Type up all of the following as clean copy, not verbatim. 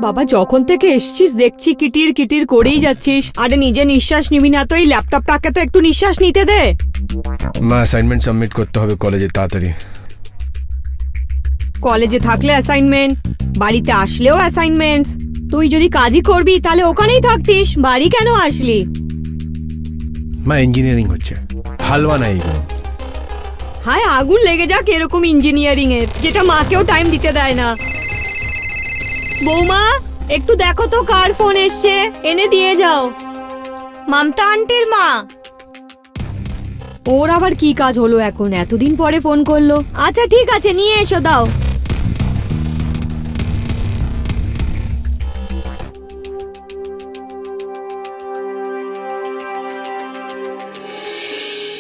বাবা যখন থেকে এসছিস দেখছি কিটির কিটির করেই যাচ্ছিস। আরে নিজে নিঃশ্বাস নিবি না তো এই ল্যাপটপটাকে তো একটু নিঃশ্বাস নিতে দে। মা অ্যাসাইনমেন্ট সাবমিট করতে হবে কলেজে তাড়াতাড়ি। কলেজে থাকলে অ্যাসাইনমেন্ট, বাড়িতে আসলেও অ্যাসাইনমেন্টস। তুই যদি কাজই করবি তাহলে ওখানেই থাকতিস, বাড়ি কেন আসলি? মা ইঞ্জিনিয়ারিং হচ্ছে, হালুয়া না এইগুলো। হায় আগুন লেগে যাক এরকম ইঞ্জিনিয়ারিং এর, যেটা মাকেও টাইম দিতে দেয় না। বৌমা একটু দেখো তো কার ফোন এসছে, এনে দিয়ে যাও। মমতা আন্টির মা। ওর আবার কি কাজ হলো এখন, এতদিন পরে ফোন করলো? আচ্ছা ঠিক আছে নিয়ে এসো, দাও।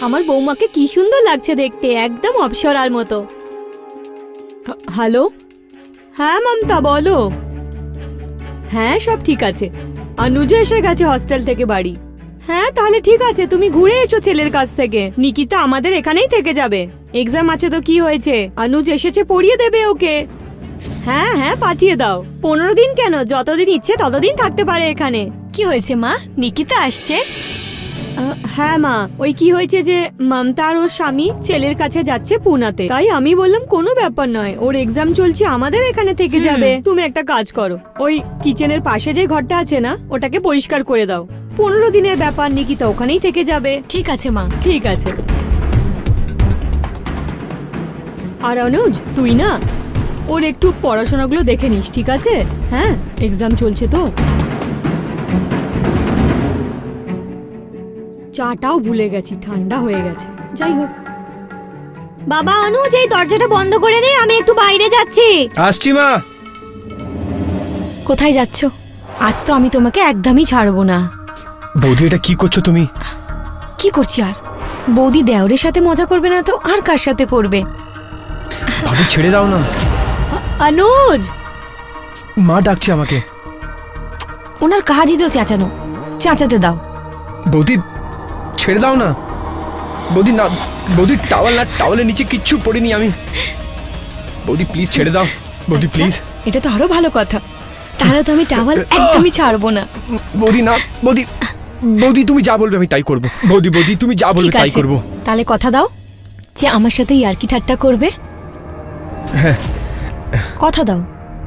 আমার বৌমাকে কি সুন্দর লাগছে দেখতে, একদম অপ্সরার মতো। হ্যালো, হ্যাঁ মমতা বলো। হ্যাঁ সব ঠিক আছে, অনুজ এসে গেছে হস্টেল থেকে বাড়ি। হ্যাঁ তাহলে ঠিক আছে, তুমি ঘুরে এসো ছেলের কাছ থেকে। নিকিতা আমাদের এখানেই থেকে যাবে, এক্সাম আছে তো কি হয়েছে, অনুজ এসেছে পড়িয়ে দেবে ওকে। হ্যাঁ হ্যাঁ পাঠিয়ে দাও। 15 দিন কেন, যতদিন ইচ্ছে ততদিন থাকতে পারে এখানে। কি হয়েছে মা, নিকিতা আসছে? হ্যাঁ মা, ওই কি হয়েছে যে মমতা আর ওর স্বামী ছেলের কাছে যাচ্ছে পুনাতে, তাই আমি বললাম কোনো ব্যাপার নয়, ওর এক্সাম চলছে আমাদের এখানে থেকে যাবে। তুমি একটা কাজ করো, ওই কিচেনের পাশে যে ঘরটা আছে না ওটাকে পরিষ্কার করে দাও। 15 দিনের ব্যাপার, নিকিতা ওখানেই থেকে যাবে। ঠিক আছে মা, ঠিক আছে। আর অনুজ তুই না ওর একটু পড়াশোনাগুলো দেখে নিস, ঠিক আছে? হ্যাঁ এক্সাম চলছে তো। চাটাও ভুলে গেছি, ঠান্ডা হয়ে গেছে। যাই হোক বাবা, অনুজ এই দরজাটা বন্ধ করে নে, আমি একটু বাইরে যাচ্ছি। আসছি মা। কোথায় যাচ্ছ? আজ তো আমি তোমাকে একদমই ছাড়বো না। বৌদি এটা কি করছো তুমি? কি করছি আর, বৌদি দেওরের সাথে মজা করবে না তো আর কার সাথে করবে? ভাবি ছেড়ে দাও না। অনুজ, মা ডাকছে আমাকে। ওনার কাজই তো চেঁচানো, চেঁচাতে দাও। বৌদি ছেড়ে দাও না। বৌদি না, বৌদি টাওয়াল না, টাওয়ালের নিচে কিচ্ছু পড়িনি আমি। বৌদি প্লিজ ছেড়ে দাও, বৌদি প্লিজ। এটা তো আরো ভালো কথা, তাহলে তো আমি টাওয়াল একদমই ছাড়বো না। বৌদি না, বৌদি, বৌদি তুমি যা বলবে আমি তাই করব। বৌদি, বৌদি তুমি যা বলবে তাই করব। তাহলে কথা দাও যে আমার সাথে ইয়ার্কি ঠাট্টা করবে। হ্যাঁ কথা দাও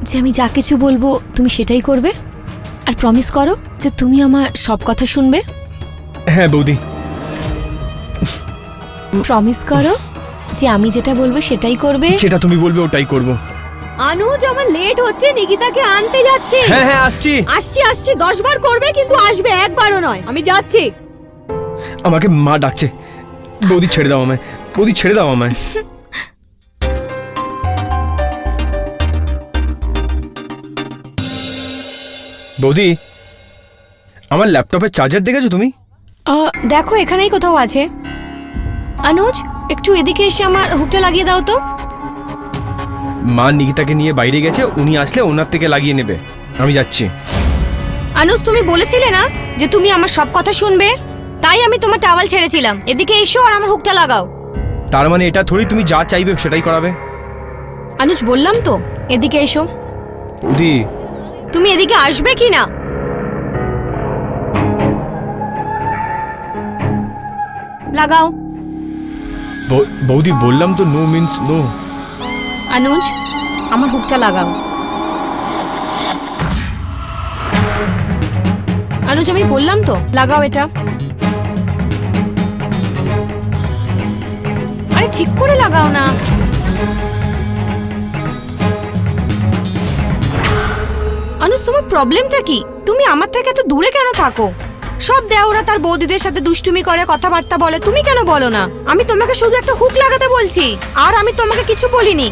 যে আমি যা কিছু বলবো তুমি সেটাই করবে, আর প্রমিস করো যে তুমি আমার সব কথা শুনবে। হ্যাঁ বৌদি। প্রমিস করো যে আমি যেটা বলবো সেটাই করবে। যেটা তুমি বলবে ওটাই করব। অনুজ আমার লেট হচ্ছে, নিকিতাকে আনতে যাচ্ছি। হ্যাঁ হ্যাঁ আসছি আসছি আসছি, 10 বার করবে কিন্তু আসবে, একবারও নয়। আমি যাচ্ছি। আমাকে মা ডাকছে। বৌদি ছেড়ে দাও আমায়, বৌদি ছেড়ে দাও আমায়। বৌদি আমার ল্যাপটপের চার্জার দেখেছো তুমি? দেখো এখানেই কোথাও আছে। অনুজ একটু এদিকে এসে আমার হুকটা লাগিয়ে দাও তো। মা নিকিতাকে নিয়ে বাইরে গেছে, উনি আসলে ওনার থেকে লাগিয়ে নেবে। আমি যাচ্ছি। অনুজ তুমি বলেছিলে না যে তুমি আমার সব কথা শুনবে, তাই আমি তোমার টাওয়াল ছেড়েছিলাম। এদিকে এসো আর আমার হুকটা লাগাও। তার মানে এটা থোড়ি তুমি যা চাইবে সেটাই করাবে? অনুজ বললাম তো এদিকে এসো। বৌদি তুমি এদিকে আসবে কি না? লাগাও। বৌদি বললাম তো নো মিন্স নো। অনুজ আমার হুকটা লাগাও। অনুজ আমি বললাম তো লাগাও এটা। আরে ঠিক করে লাগাও না। অনুজ তোমার প্রবলেমটা কি? তুমি আমার থেকে এত দূরে কেন থাকো? সব দেওরা তার বৌদিদের সাথে দুষ্টুমি করে, কথাবার্তা বলে, তুমি কেন বলো না? আমি তোমাকে শুধু একটা হুক লাগাতে বলছি, আর আমি তোমাকে কিছু বলিনি।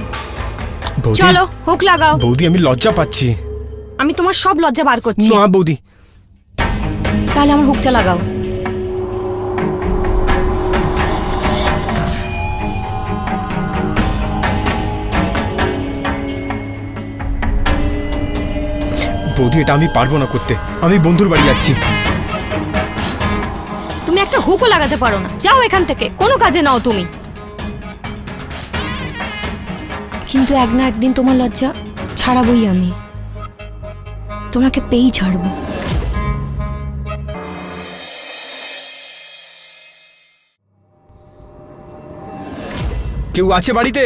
চলো হুক লাগাও। বৌদি আমি লজ্জা পাচ্ছি। আমি তোমার সব লজ্জা বার করছি। না বৌদি। তাহলে আমার হুকটা লাগাও। বৌদি এটা আমি পারবো না করতে, আমি বন্ধুর বাড়ি যাচ্ছি। তুমি একটা হুকও লাগাতে পারো না, যাও এখান থেকে, কোনো কাজে নাও তুমি। কিন্তু এক না একদিন তোমার লজ্জা ছাড়াবই আমি। তোমাকে পেয়েই ছাড়বো। কেউ আছে বাড়িতে?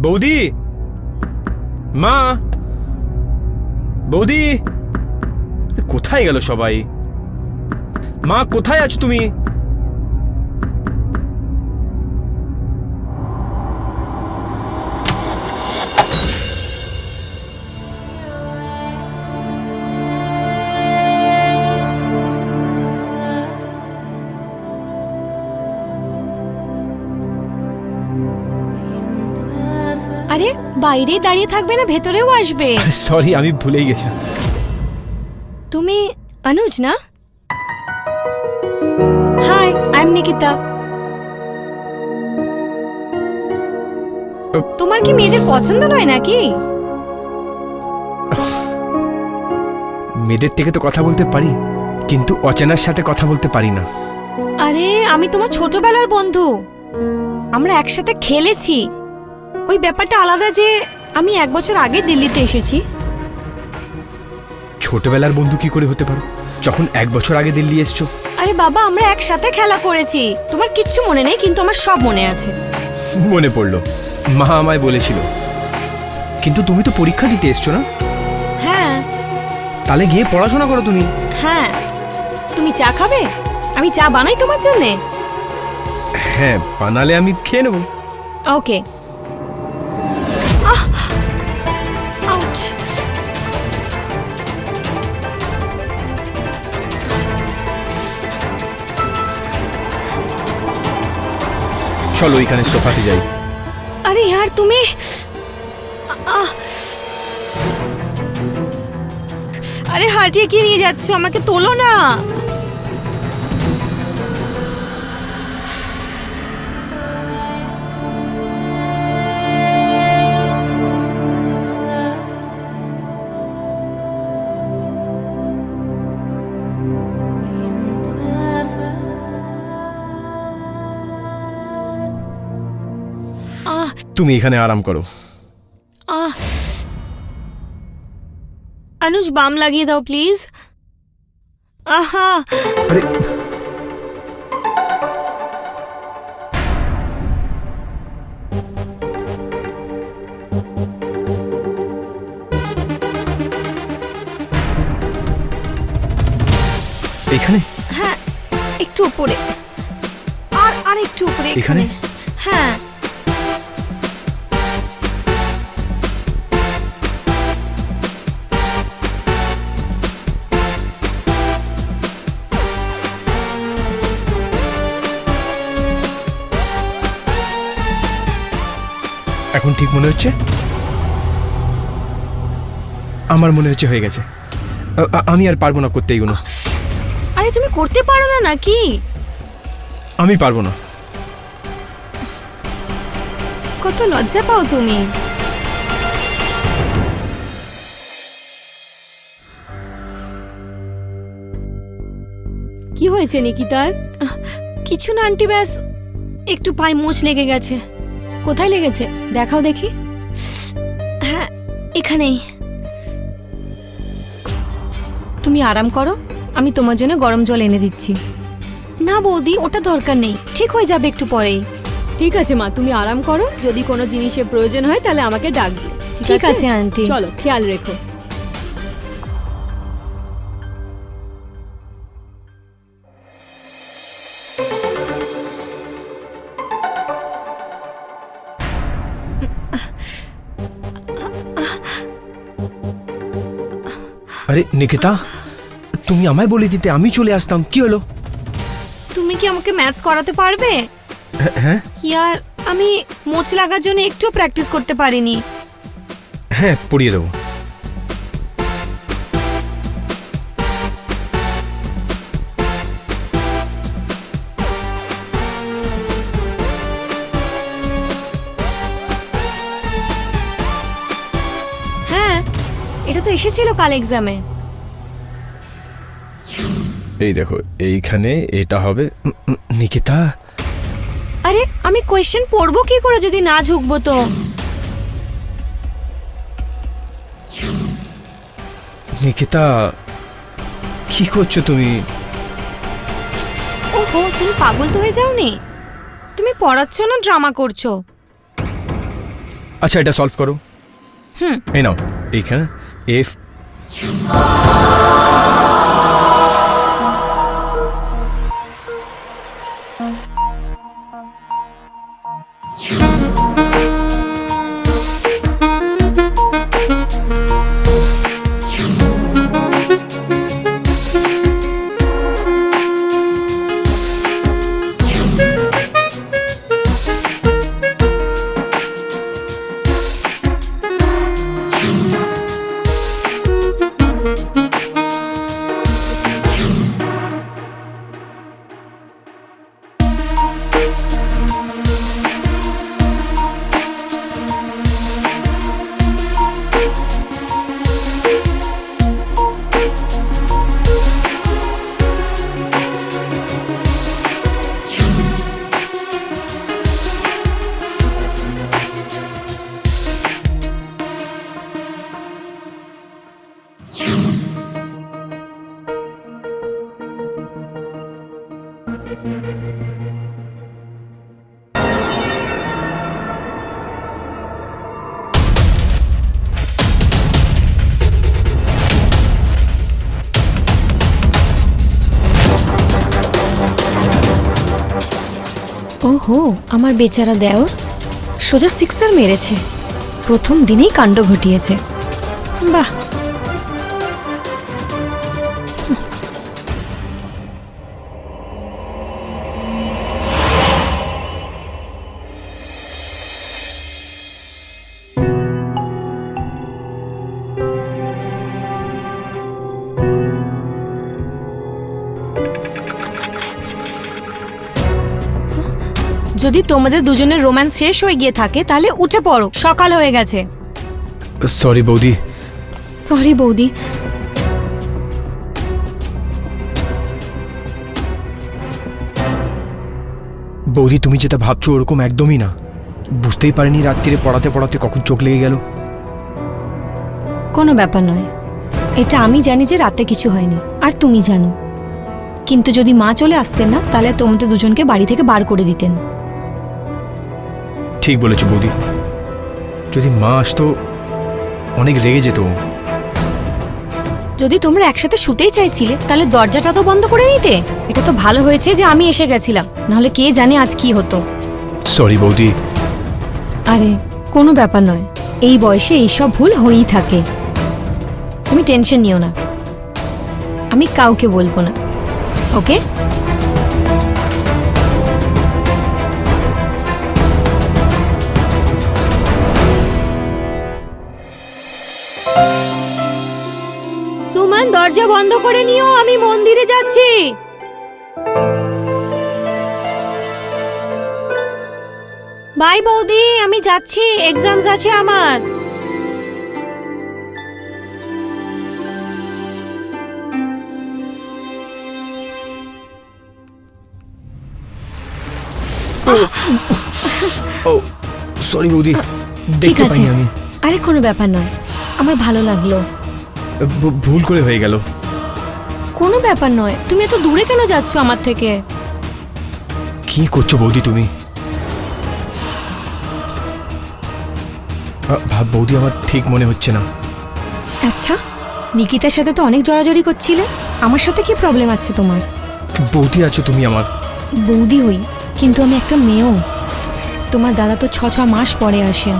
বৌদি, মা, বৌদি, কোথায় গেল সবাই? মা, কোথায় আছো তুমি? আরে বাইরেই দাঁড়িয়ে থাকবে না, ভেতরেও আসবে? সরি, আমি ভুলেই গেছি। তুমি অনুজ না? Hi, I am Nikita. তোমার কি মেয়েদের পছন্দ নয় নাকি? মেয়েদের থেকে তো কথা বলতে পারি, কিন্তু অচেনার সাথে কথা বলতে পারি না। আরে আমি তোমার ছোটবেলার বন্ধু, আমরা একসাথে খেলেছি। ওই ব্যাপারটা আলাদা যে আমি 1 বছর আগে দিল্লিতে এসেছি। ছোটবেলার বন্ধু কি করে হতে পারো যখন 1 বছর আগে দিল্লি এসছো? আরে বাবা, আমরা একসাথে খেলা করেছি। তোমার কিচ্ছু মনে নেই, কিন্তু আমার সব মনে আছে। মনে পড়লো, মা আমায় বলেছিল। কিন্তু তুমি তো পরীক্ষা দিতে এসছো না? হ্যাঁ তাহলে গিয়ে পড়াশোনা করো তুমি। হ্যাঁ, তুমি চা খাবে? আমি চা বানাই তোমার জন্যে। হ্যাঁ, বানালে আমি খেয়ে নেবো। ওকে। আউচ। চলো এখানে সোফাতে যাই। আরে यार তুমি আরে হাঁটিয়ে কি নিয়ে যাচ্ছ? আমাকে তোলো না। তুমি এখানে আরাম করো। অনুজ, বাম লাগিয়ে দাও প্লিজ। আহা, আরে এখানে? হ্যাঁ একটু উপরে, আর একটু উপরে। এখানে? হ্যাঁ। এখন ঠিক মনে হচ্ছে? আমার মনে হচ্ছে হয়ে গেছে। আমি আর পারবো না করতে এইগুলো। আরে তুমি করতে পারো না নাকি? আমি পারবো না। কত লজ্জা পাও তুমি। কি হয়েছে নিকিতার? কিছু না আন্টি, ব্যাস একটু পায়ে মোচ লেগে গেছে। কোথায় লেগেছে দেখাও দেখি। হ্যাঁ এখানেই। তুমি আরাম করো, আমি তোমার জন্য গরম জল এনে দিচ্ছি। না বৌদি, ওটা দরকার নেই, ঠিক হয়ে যাবে একটু পরেই। ঠিক আছে মা, তুমি আরাম করো। যদি কোনো জিনিসের প্রয়োজন হয় তাহলে আমাকে ডাক দিও। ঠিক আছে আন্টি। চলো, খেয়াল রেখো। আরে নিকিতা, তুমি আমায় বলে দিতে, আমি চলে আসতাম। কি হলো? তুমি কি আমাকে ম্যাথস করাতে পারবে? হ্যাঁ ইয়ার, আমি মোচ লাগার জন্য একটু প্র্যাকটিস করতে পারিনি। হ্যাঁ, পড়িয়ে দেবো। হ্যাঁ, এটা তো এসেছিল কাল এক্সামে। এই দেখো, এইখানে এটা হবে। নিকিতা, আরে আমি কোয়েশ্চেন পড়বো কি করে যদি না ঝুঁকবো তো? নিকিতা, কি করছো তুমি? ওহো, তুমি পাগল তো হয়ে যাওনি? তুমি পড়াচ্ছ না ড্রামা করছো? আচ্ছা, এটা সলভ করো। এই নাও, এইখানে এফ। ওহো, আমার বেচারা দেওর সোজা সিক্সার মেরেছে, প্রথম দিনেই কাণ্ড ঘটিয়েছে। বাহ। যদি তোমাদের দুজনের রোম্যান্স শেষ হয়ে গিয়ে থাকে তাহলে উঠে পড়ো, সকাল হয়ে গেছে। সরি বৌদি। সরি বৌদি। বৌদি, তুমি যেটা ভাবছো ওরকম একদমই না। বুঝতেই পারিনি রাত্রিরে পড়াতে পড়াতে কখন চোখ লেগে গেল। কোনো ব্যাপার নয়, এটা আমি জানি যে রাতে কিছু হয়নি, আর তুমি জানো। কিন্তু যদি মা চলে আসতেন না, তাহলে তোমাদের দুজনকে বাড়ি থেকে বার করে দিতেন। ঠিক বলেছো বৌদি, যদি মা আসতো অনেক রেগে যেত। যদি তোমরা একসাথে শুতেই চাইছিলে তাহলে দরজাটা তো বন্ধ করে নিতে। এটা তো ভালো হয়েছে যে আমি এসে গেছিলাম, নাহলে কে জানে আজ কি হতো। সরি বৌদি। আরে কোনো ব্যাপার নয়, এই বয়সে এইসব ভুল হয়েই থাকে। তুমি টেনশন নিও না, আমি কাউকে বলবো না, ওকে? সুমন, দরজা বন্ধ করে নিও, আমি মন্দিরে যাচ্ছি। বাই বৌদি, আমি যাচ্ছি, এক্সামস আছে আমার। ও সরি বৌদি, ঠিক দেখতে আছে, পাইনি আমি। আরে কোনো ব্যাপার নয়, আমার ভালো লাগলো। ভুল করে হয়ে গেল। কোনো ব্যাপার নয়, তুমি এত দূরে কেন যাচ্ছ আমার থেকে? কি করছো বৌদি তুমি? ভাব বৌদি, আমার ঠিক মনে হচ্ছে না। আচ্ছা, নিকিতার সাথে তো অনেক জড়াজড়ি করছিলে, আমার সাথে কি প্রবলেম আছে তোমার? বৌদি আছো তুমি আমার। বৌদি হই, কিন্তু আমি একটা মেয়েও। তোমার দাদা তো ছ মাস পরে আসেন,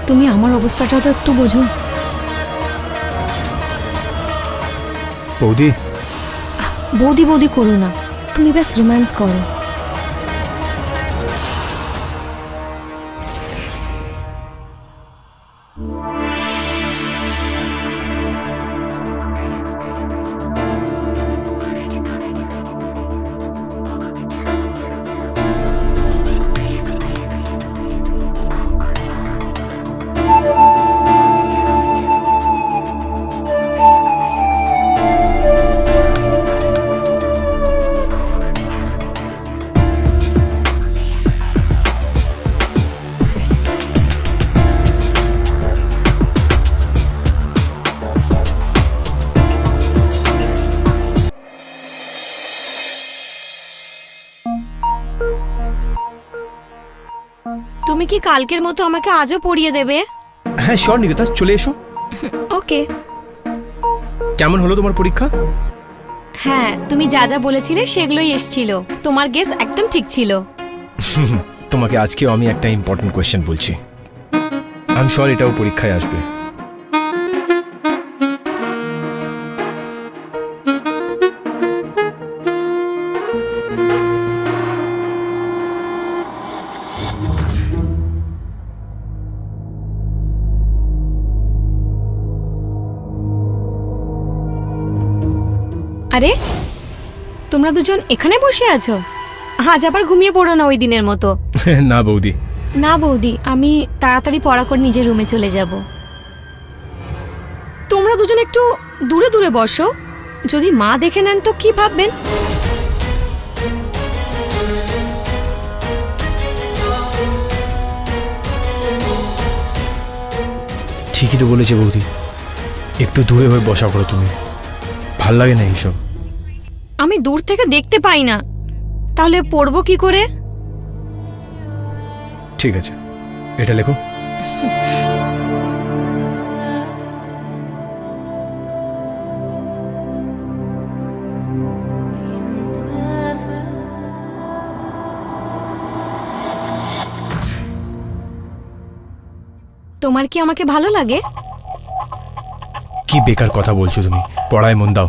তুমি আমার অবস্থাটা তো একটু বোঝো। বৌদি, বৌদি বৌদি করো না, তুমি ব্যাস রোম্যান্স করো। তুমি কি কালকের মতো আমাকে আজও পড়িয়ে দেবে? হ্যাঁ শিওর নিকিতা, চলে এসো। ওকে। কেমন হলো তোমার পরীক্ষা? হ্যাঁ, তুমি যা যা বলেছিলে সেগুলোই এসছিল। তোমার গেস একদম ঠিক ছিল। তোমাকে আজকেও আমি একটা ইম্পর্টেন্ট কোয়েশ্চেন বলছি, আমি শিওর এটাও পরীক্ষায় আসবে। আরে, তোমরা দুজন এখানে বসে আছো? আজ আবার ঘুমিয়ে পড়ো না ওই দিনের মতো। না বৌদি। না বৌদি, আমি তাড়াতাড়ি পড়া করে নিজের রুমে চলে যাব। তোমরা দুজন একটু দূরে দূরে বসো, যদি মা দেখে নেন তো কি ভাববেন? ঠিকই তো বলেছে বৌদি, একটু দূরে হয়ে বসা করো তুমি, ভাল লাগে না এইসব। আমি দূর থেকে দেখতে পাই না, তাহলে পড়বো কি করে? ঠিক আছে, এটা লেখো। তোমার কি আমাকে ভালো লাগে? কি বেকার কথা বলছো তুমি, পড়ায় মন দাও।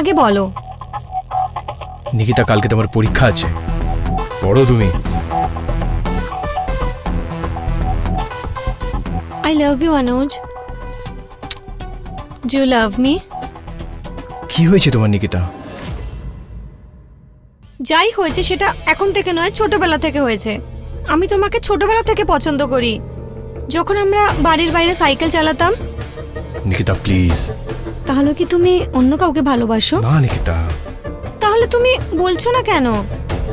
আগে বলো। নিকিতা, কালকে তোমার পরীক্ষা আছে, পড়ো তুমি। I love you, Anuj. Do you love me? কি হয়েছে তোমার নিকিতা? যাই হয়েছে সেটা এখন থেকে নয়, ছোটবেলা থেকে হয়েছে। আমি তোমাকে ছোটবেলা থেকে পছন্দ করি, যখন আমরা বাড়ির বাইরে সাইকেল চালাতাম। নিকিতা প্লিজ। তাহলে কি তুমি অন্য কাউকে ভালোবাসো? না নিকিতা। তাহলে তুমি বলছো না কেন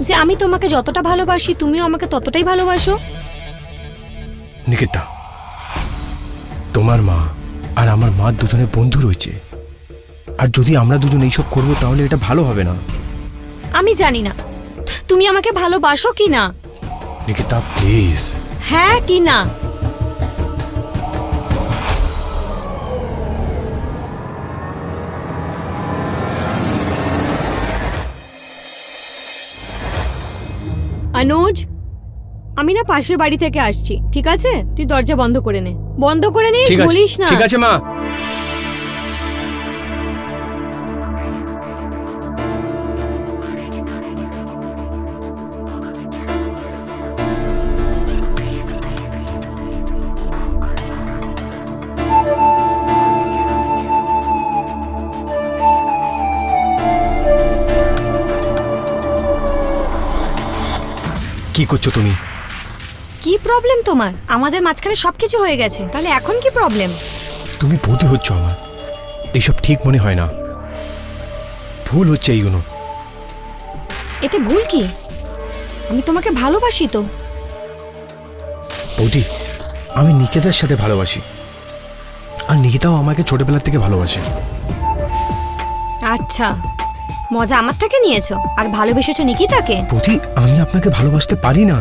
যে আমি তোমাকে যতটা ভালোবাসি তুমিও আমাকে ততটাই ভালোবাসো? নিকিতা, তোমার মা আর আমার মা দুজনে বন্ধু রয়েছে, আর যদি আমরা দুজন এইসব করবো তাহলে এটা ভালো হবে না। আমি জানি না তুমি আমাকে ভালোবাসো কি না। নিকিতা প্লিজ। হ্যাঁ কি না? অনুজ, আমি না পাশের বাড়ি থেকে আসছি, ঠিক আছে? তুই দরজা বন্ধ করে নে। বন্ধ করে নিস, ঠিক আছে, বলিস না। ঠিক আছে মা। কি করছো তুমি? কি প্রবলেম তোমার? আমাদের মাঝখানে সবকিছু হয়ে গেছে, তাহলে এখন কি প্রবলেম? তুমি বৌদি হচ্ছ আমার, এইসব ঠিক মনে হয় না, ভুল হচ্ছে এইগুলো। এতে ভুল কি? আমি তোমাকে ভালোবাসি তো। বৌদি, আমি নিকিতার সাথে ভালোবাসি, আর নিকিতাও আমাকে ছোটবেলা থেকে ভালোবাসে। আচ্ছা, মজা আমার থেকে নিয়েছো আর ভালোবেসেছো নিকিতাকে? বৌদি, আমি আপনাকে ভালোবাসতে পারি না।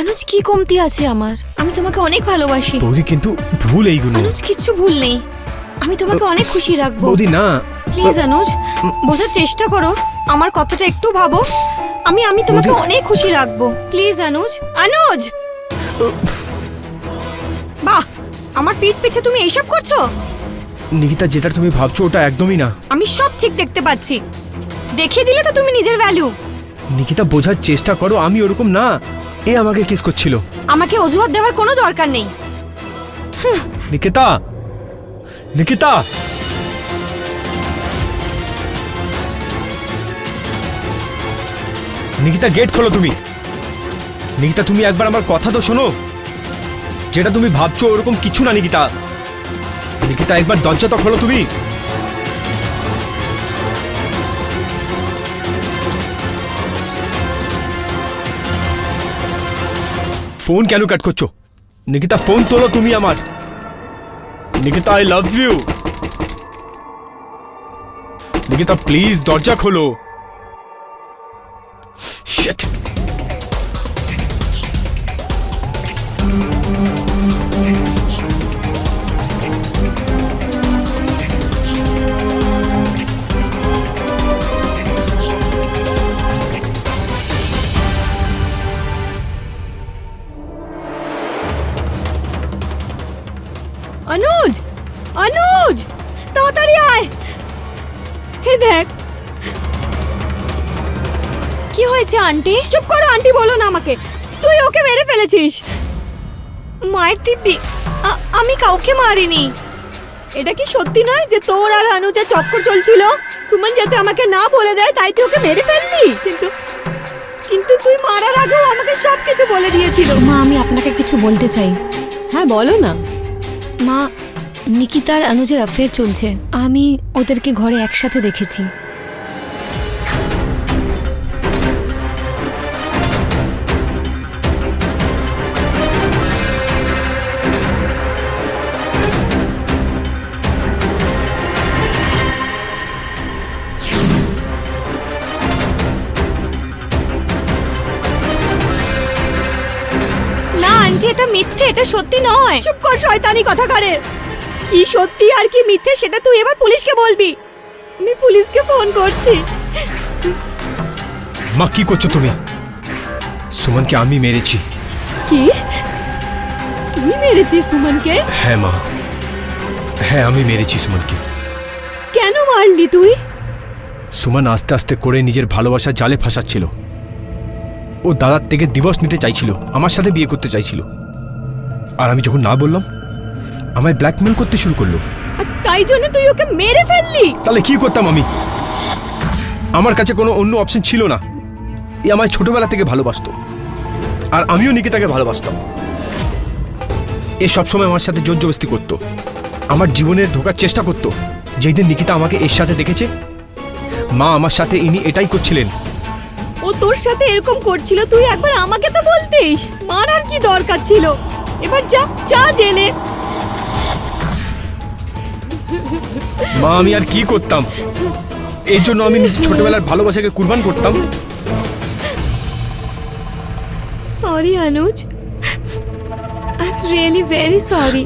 অনুজ, কি কমতি আছে আমার? আমি তোমাকে অনেক ভালোবাসি। বৌদি কিন্তু ভুল এইগুলো। অনুজ, কিচ্ছু ভুল নেই, আমি তোমাকে অনেক খুশি রাখবো। বৌদি না। প্লিজ অনুজ, বোঝার চেষ্টা করো, আমার কথাটা একটু ভাবো। আমি তোমাকে বৌদি। অনেক খুশি রাখবো। প্লিজ অনুজ। অনুজ, বাহ, আমার পিঠ পিছে তুমি এইসব করছো? নিকিতা, যেটা তুমি ভাবছো ওটা একদমই না। আমি সব ঠিক দেখতে পাচ্ছি, দেখিয়ে দিলে তো তুমি নিজের ভ্যালু। নিকিতা, বোঝার চেষ্টা করো, আমি ওরকম না। এ আমাকে কিস করছিল। আমাকে অজুহাত দেওয়ার কোনো দরকার নেই। নিকিতা, নিকিতা, নিকিতা গেট খোলো তুমি। নিকিতা, তুমি একবার আমার কথা তো শোনো, যেটা তুমি ভাবছো ওরকম কিছু না। নিকিতা, নিকিতা একবার দরজা তো খোলো তুমি। ফোন কেন কাট করছো? নিকিতা, ফোন তোলো তুমি আমার। Nikita, I love you. Nikita please দরজা খোলো। Shit. দেখ। কি হয়েছে আন্টি? চুপ করো, আন্টি বলো না আমাকে। তুই ওকে মেরে ফেলেছিস। মায়ের দিব্যি, আমি কাউকে মারিনি। এটা কি সত্যি নয় যে তোর আর অনুজের চক্কর চলছিল? সুমন যাতে আমাকে না বলে দেয় তাই তুই ওকে মেরে ফেললি। কিন্তু কিন্তু তুই মারার আগেও আমাকে সবকিছু বলে দিয়েছিল। মা, আমি আপনাকে কিছু বলতে চাই। হ্যাঁ বলো না। মা, নিকিতা আর অনুজের অ্যাফেয়ার চলছে। আমি ওদেরকে ঘরে একসাথে দেখেছি। না আন্টি, এটা মিথ্যে, এটা সত্যি নয়। চুপ কর শয়তানি কথা করে। কি সত্যি আর কি মিথ্যে সেটা তুই এবার পুলিশকে বলবি। আমি পুলিশকে ফোন করছি। মা কি করছো তুমি? সুমনকে আমি মেরেছি। কি? তুই মেরেছিস সুমনকে? হ্যাঁ মা, হ্যাঁ আমি মেরেছি সুমনকে। কেন মারলি তুই? সুমন আস্তে আস্তে করে নিজের ভালোবাসার জালে ফাঁসাচ্ছিল। ও দাদার থেকে ডিভোর্স নিতে চাইছিল, আমার সাথে বিয়ে করতে চাইছিল। আর আমি যখন না বললাম, আমায় ব্ল্যাকমেল করতে শুরু করলো। আর তাই জন্য তুই ওকে মেরে ফেললি? তাহলে কি করতাম আমি? আমার কাছে কোনো অন্য অপশন ছিল না। এ আমায় ছোটবেলা থেকে ভালোবাসতো, আর আমিও নিকিতাকে ভালোবাসতাম। এ সবসময় আমার সাথে জোর জবরদস্তি করতো, আমার জীবনে ঢোকার চেষ্টা করতো। যেই দিন নিকিতা আমাকে এর সাথে দেখেছে, মা আমার সাথে ইনি এটাই করছিলেন। ও তোর সাথে এরকম করছিল, তুই একবার আমাকে তো বলতিস। মারার কি দরকার ছিল? এবার যা যা জেলে। মা আমি আর কি করতাম? এই জন্য আমি নিজের ছোটবেলার ভালোবাসাকে কুরবান করতাম। Sorry Anuj, I am really very sorry.